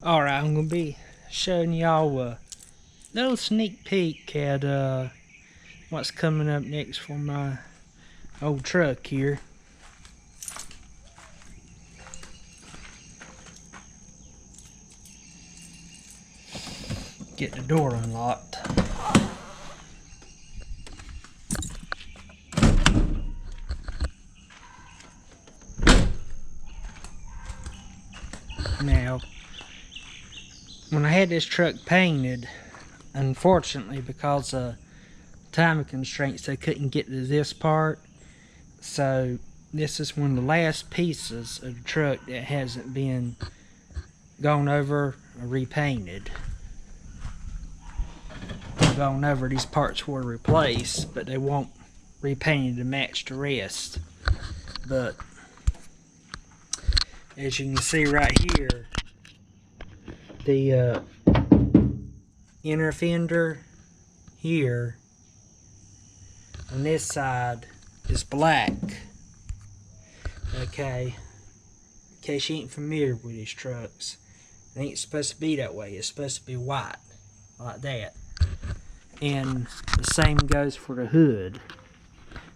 Alright, I'm gonna be showing y'all a little sneak peek at what's coming up next for my old truck here. Get the door unlocked. Now, when I had this truck painted, unfortunately, because of time constraints, they couldn't get to this part. So this is one of the last pieces of the truck that hasn't been gone over or repainted. Gone over, these parts were replaced, but they won't repainted to match the rest. But as you can see right here, the inner fender here on this side is black. Okay, in case you ain't familiar with these trucks, it ain't supposed to be that way. It's supposed to be white, like that. And the same goes for the hood.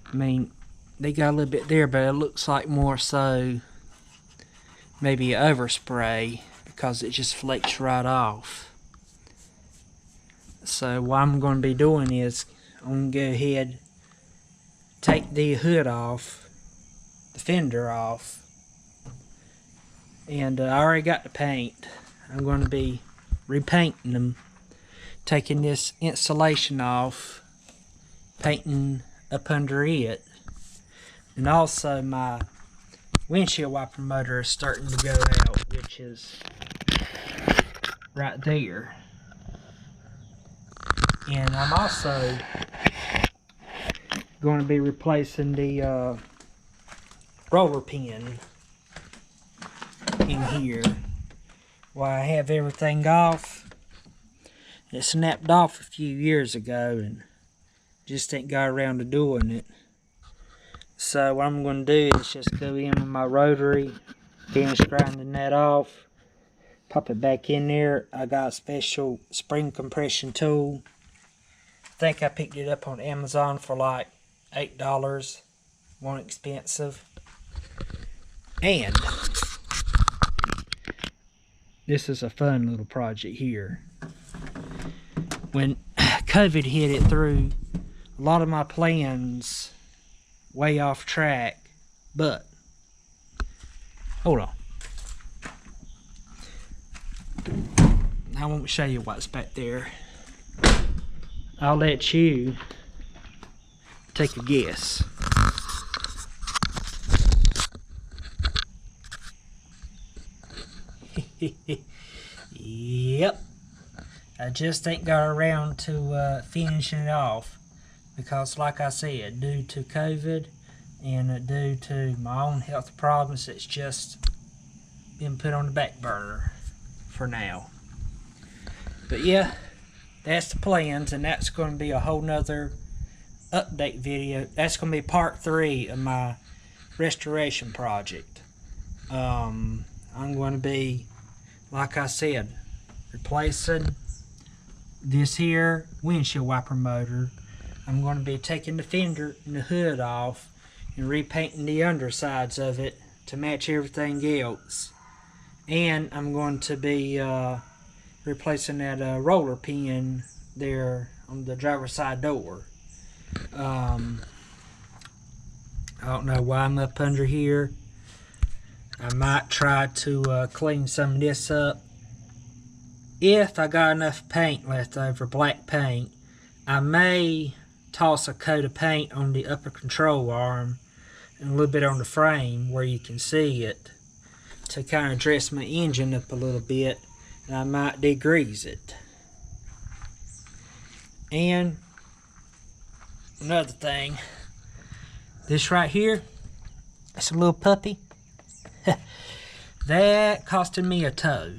I mean, they got a little bit there, but it looks like more so maybe an overspray because it just flakes right off. So what I'm going to be doing is I'm going to go ahead, take the hood off, the fender off, and I already got the paint. I'm going to be repainting them, taking this insulation off, painting up under it, and also my windshield wiper motor is starting to go out, which is right there. And I'm also going to be replacing the roller pin in here. While I have everything off, it snapped off a few years ago and just ain't got around to doing it. So what I'm going to do is just go in with my rotary, finish grinding that off, pop it back in there. I got a special spring compression tool. I think I picked it up on Amazon for like $8. Wasn't expensive. And this is a fun little project here. When COVID hit, it threw a lot of my plans way off track, but hold on, I won't show you what's back there. I'll let you take a guess. Yep, I just ain't got around to finishing it off because, like I said, due to COVID and due to my own health problems, it's just been put on the back burner for now. But yeah, that's the plans, and that's going to be a whole nother update video. That's going to be part 3 of my restoration project. I'm going to be, like I said, replacing this here windshield wiper motor. I'm going to be taking the fender and the hood off and repainting the undersides of it to match everything else. And I'm going to be replacing that roller pin there on the driver's side door. I don't know why I'm up under here. I might try to clean some of this up. If I got enough paint left over, black paint, I may toss a coat of paint on the upper control arm and a little bit on the frame where you can see it to kind of dress my engine up a little bit, and I might degrease it. And another thing, this right here, it's a little puppy. That costed me a toe.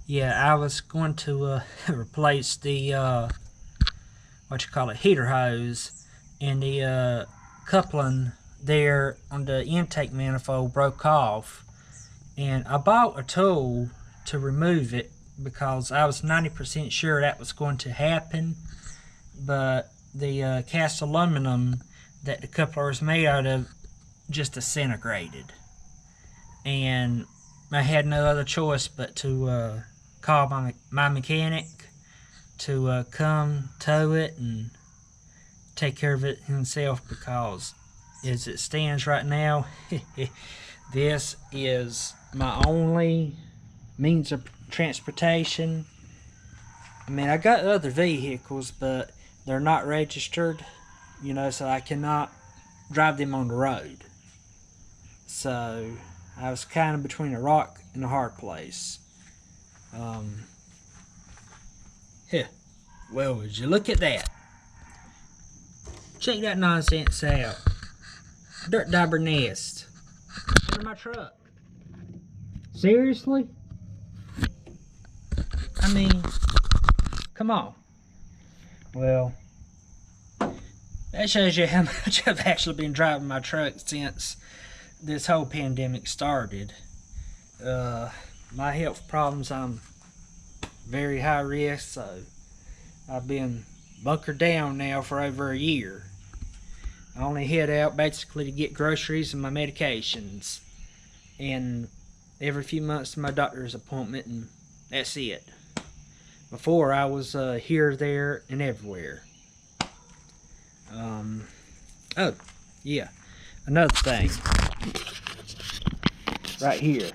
Yeah, I was going to replace the heater hose, and the coupling there on the intake manifold broke off, and I bought a tool to remove it because I was 90% sure that was going to happen, but the cast aluminum that the coupler was made out of just disintegrated, and I had no other choice but to call my mechanic to come tow it and take care of it himself, because as it stands right now, this is my only means of transportation. I mean, I got other vehicles, but they're not registered, you know, so I cannot drive them on the road. So I was kind of between a rock and a hard place. Here, well, would you look at that? Check that nonsense out. Dirt dauber nest under my truck. Seriously? I mean, come on. Well, that shows you how much I've actually been driving my truck since this whole pandemic started. My health problems, I'm very high risk, so I've been bunkered down now for over a year. I only head out basically to get groceries and my medications, and every few months to my doctor's appointment, and that's it. Before, I was here, there, and everywhere. Oh, yeah, another thing. Right here.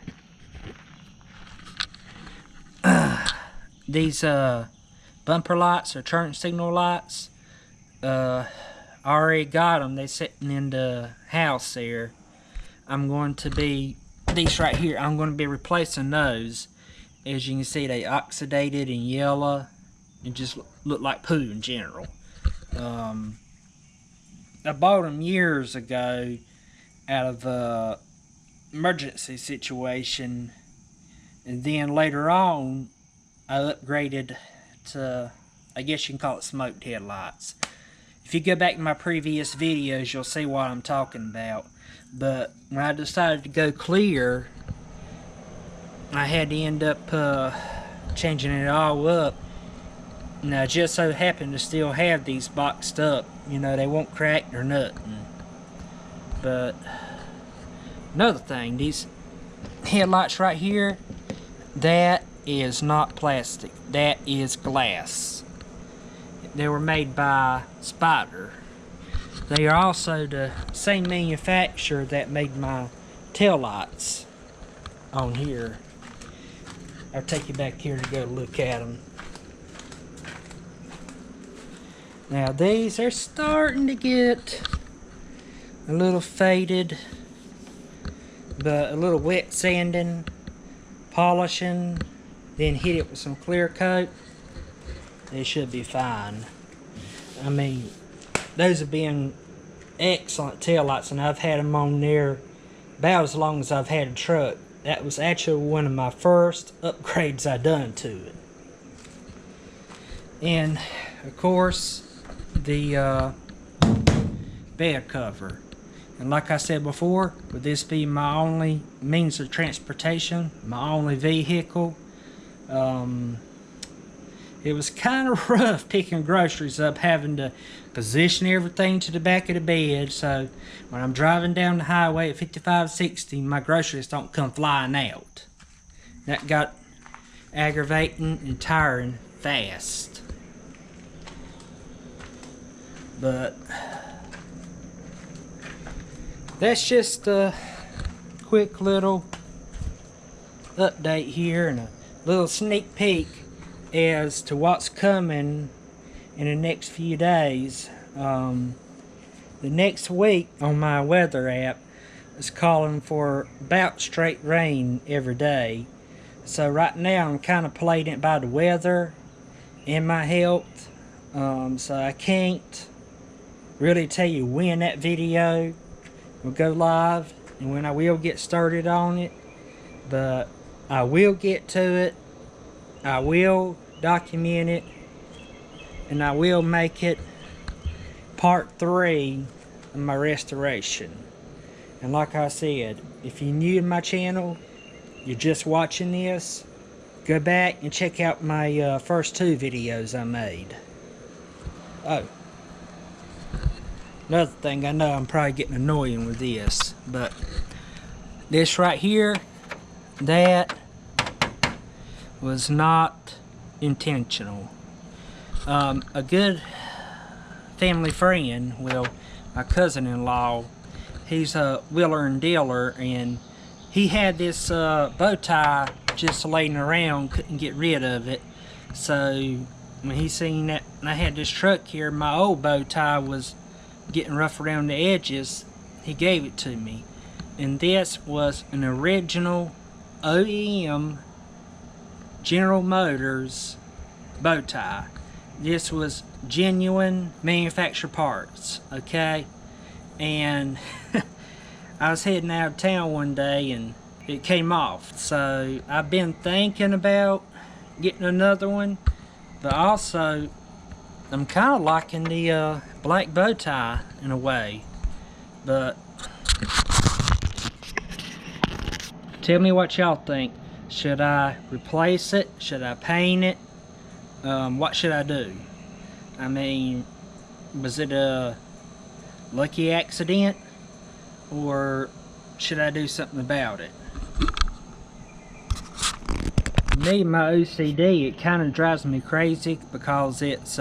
These bumper lights or turn signal lights, I already got them. They're sitting in the house there. I'm going to be, these right here, I'm going to be replacing those. As you can see, they oxidated and yellow and just look like poo in general. I bought them years ago out of a emergency situation, and then later on I upgraded to, I guess you can call it, smoked headlights. If you go back to my previous videos, you'll see what I'm talking about. But when I decided to go clear, I had to end up changing it all up. And I just so happened to still have these boxed up. You know, they won't crack or nothing. But another thing, these headlights right here, that is not plastic. That is glass. They were made by Spider. They are also the same manufacturer that made my tail lights on here. I'll take you back here to go look at them. Now these are starting to get a little faded, but a little wet sanding, polishing, then hit it with some clear coat, they should be fine. I mean, those have been excellent taillights, and I've had them on there about as long as I've had a truck. That was actually one of my first upgrades I done to it. And of course, the bed cover. And like I said before, with this being my only means of transportation, my only vehicle, it was kind of rough picking groceries up, having to position everything to the back of the bed, so when I'm driving down the highway at 55-60, my groceries don't come flying out. That got aggravating and tiring fast. But that's just a quick little update here and a little sneak peek as to what's coming in the next few days. The next week on my weather app is calling for about straight rain every day. So right now I'm kind of playing it by the weather and my health. So I can't really tell you when that video will go live and when I will get started on it, but I will get to it. I will document it, and I will make it part 3 of my restoration. And like I said, if you're new to my channel, you're just watching this, go back and check out my first 2 videos I made. Oh, another thing, I know I'm probably getting annoying with this, but this right here, that was not intentional. A good family friend, well, my cousin-in-law, he's a wheeler and dealer, and he had this bow tie just laying around, couldn't get rid of it. So when he seen that I had this truck here, my old bow tie was getting rough around the edges, he gave it to me. And this was an original OEM General Motors bow tie. This was genuine manufacturer parts, okay? And I was heading out of town one day and it came off. So I've been thinking about getting another one, but also I'm kind of liking the black bow tie in a way. But tell me what y'all think. Should I replace it? Should I paint it? What should I do? I mean, was it a lucky accident, or should I do something about it? Me, my OCD, it kind of drives me crazy because it's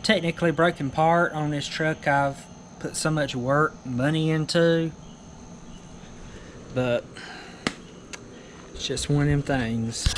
technically broken part on this truck I've put so much work and money into, but it's just one of them things.